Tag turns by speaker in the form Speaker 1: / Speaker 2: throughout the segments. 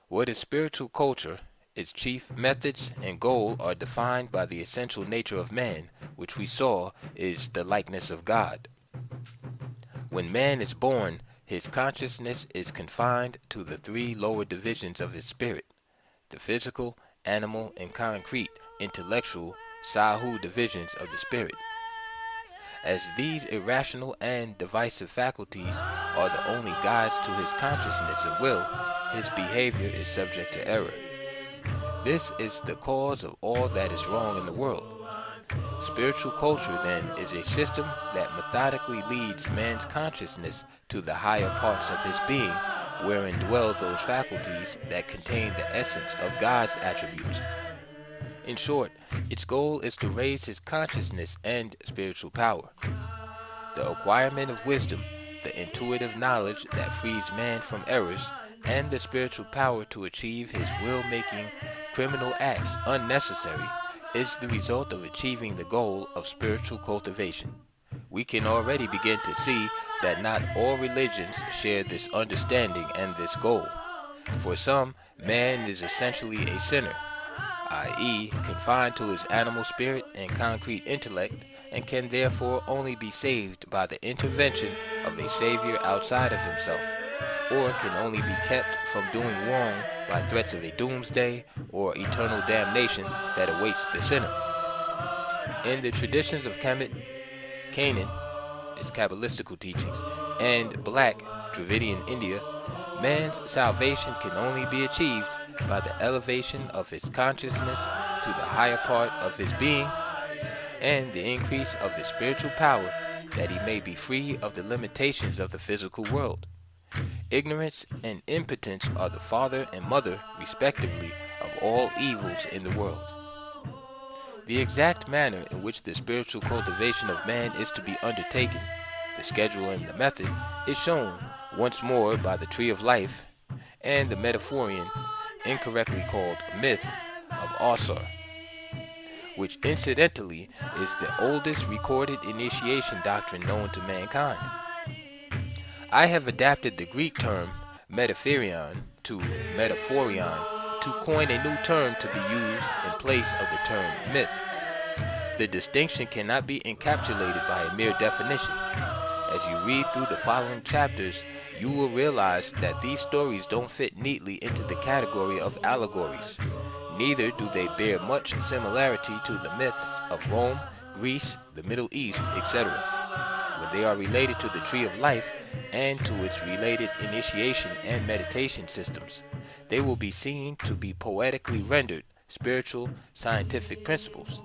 Speaker 1: What is spiritual culture? Its chief methods and goal are defined by the essential nature of man, which we saw is the likeness of God. When man is born, his consciousness is confined to the three lower divisions of his spirit: the physical, animal, and concrete, intellectual, Sahu divisions of the spirit. As these irrational and divisive faculties are the only guides to his consciousness and will, his behavior is subject to error. This is the cause of all that is wrong in the world. Spiritual culture, then, is a system that methodically leads man's consciousness to the higher parts of his being, wherein dwell those faculties that contain the essence of God's attributes. In short, its goal is to raise his consciousness and spiritual power. The acquirement of wisdom, the intuitive knowledge that frees man from errors, and the spiritual power to achieve his will-making criminal acts unnecessary, is the result of achieving the goal of spiritual cultivation. We can already begin to see that not all religions share this understanding and this goal. For some, man is essentially a sinner, i.e., confined to his animal spirit and concrete intellect, and can therefore only be saved by the intervention of a savior outside of himself, or can only be kept from doing wrong by threats of a doomsday or eternal damnation that awaits the sinner. In the traditions of Canaan, its Kabbalistical teachings, and Black Dravidian India, man's salvation can only be achieved by the elevation of his consciousness to the higher part of his being and the increase of his spiritual power, that he may be free of the limitations of the physical world. Ignorance and impotence are the father and mother, respectively, of all evils in the world. The exact manner in which the spiritual cultivation of man is to be undertaken, the schedule and the method, is shown once more by the tree of life and the metaphorian, incorrectly called myth, of Asar, which incidentally is the oldest recorded initiation doctrine known to mankind. I have adapted the Greek term metaphorion to metaphorion to coin a new term to be used in place of the term myth. The distinction cannot be encapsulated by a mere definition. As you read through the following chapters, you will realize that these stories don't fit neatly into the category of allegories. Neither do they bear much similarity to the myths of Rome, Greece, the Middle East, etc. When they are related to the tree of life and to its related initiation and meditation systems, they will be seen to be poetically rendered spiritual, scientific principles.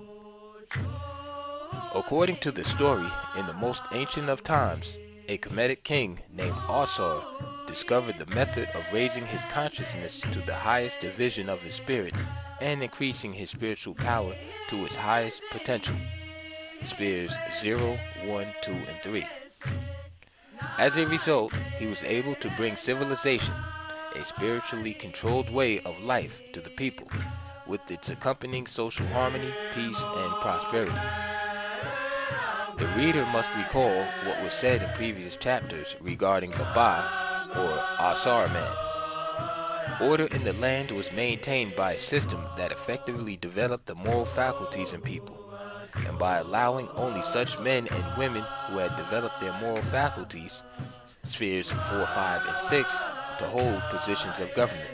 Speaker 1: According to the story, in the most ancient of times, a Kemetic king named Asar discovered the method of raising his consciousness to the highest division of his spirit and increasing his spiritual power to its highest potential. Spheres 0, 1, 2, and 3. As a result, he was able to bring civilization, a spiritually controlled way of life, to the people, with its accompanying social harmony, peace, and prosperity. The reader must recall what was said in previous chapters regarding the Ba, or Asar man. Order in the land was maintained by a system that effectively developed the moral faculties in people, and by allowing only such men and women who had developed their moral faculties, spheres 4, 5, and 6, to hold positions of government.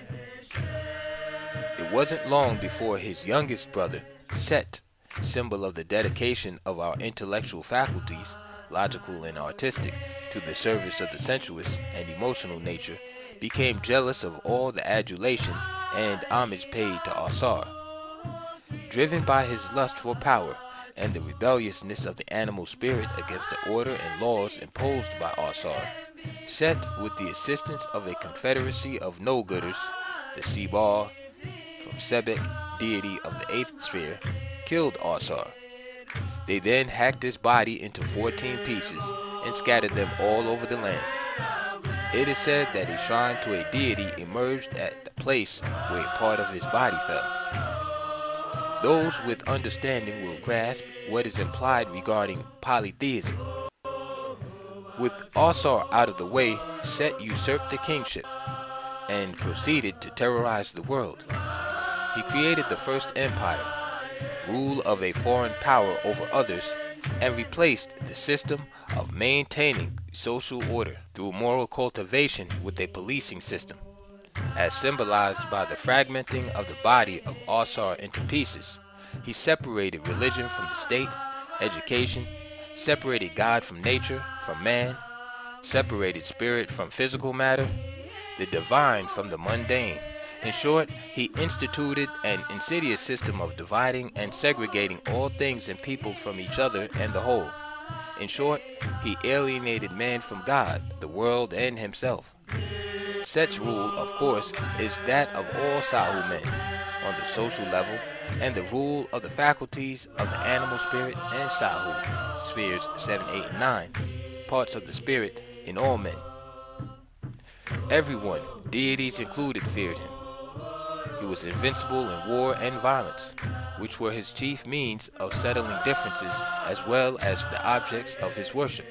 Speaker 1: It wasn't long before his youngest brother, Set, symbol of the dedication of our intellectual faculties, logical and artistic, to the service of the sensuous and emotional nature, became jealous of all the adulation and homage paid to Asar. Driven by his lust for power and the rebelliousness of the animal spirit against the order and laws imposed by Asar, Set, with the assistance of a confederacy of no-gooders, the Sebal, from Sebek, deity of the 8th sphere, killed Asar. They then hacked his body into 14 pieces and scattered them all over the land. It is said that a shrine to a deity emerged at the place where a part of his body fell. Those with understanding will grasp what is implied regarding polytheism. With Asar out of the way, Set usurped the kingship. and proceeded to terrorize the world. He created the first empire, rule of a foreign power over others, and replaced the system of maintaining social order through moral cultivation with a policing system, as symbolized by the fragmenting of the body of Asar into pieces. He separated religion from the state, education, separated God from nature, from man, separated spirit from physical matter, the divine from the mundane. In short, he instituted an insidious system of dividing and segregating all things and people from each other and the whole. In short, he alienated man from God, the world, and himself. Set's rule, of course, is that of all Sahu men on the social level, and the rule of the faculties of the animal spirit and Sahu, spheres 7, 8, and 9, parts of the spirit in all men. Everyone, deities included, feared him. He was invincible in war and violence, which were his chief means of settling differences as well as the objects of his worship.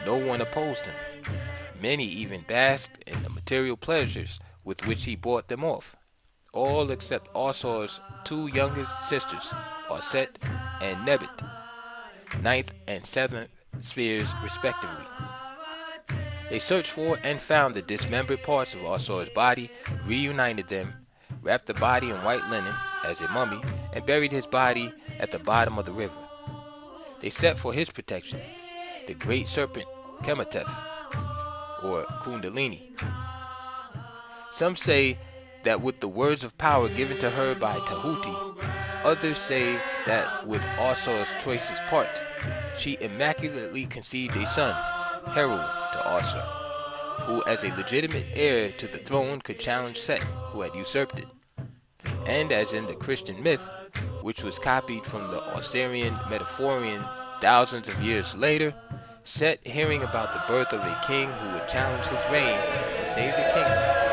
Speaker 1: No one opposed him. Many even basked in the material pleasures with which he bought them off, all except Asar's two youngest sisters, Aset and Nebit, ninth and seventh spheres respectively. They searched for and found the dismembered parts of Asar's body, reunited them, wrapped the body in white linen as a mummy, and buried his body at the bottom of the river. They set for his protection the great serpent Kemetef, or Kundalini. Some say that with the words of power given to her by Tahuti, others say that with Asar's choicest part, she immaculately conceived a son, Heru, to Asar, who as a legitimate heir to the throne could challenge Set, who had usurped it. And as in the Christian myth, which was copied from the Osirian Metaphorian thousands of years later, Set, hearing about the birth of a king who would challenge his reign and save the kingdom,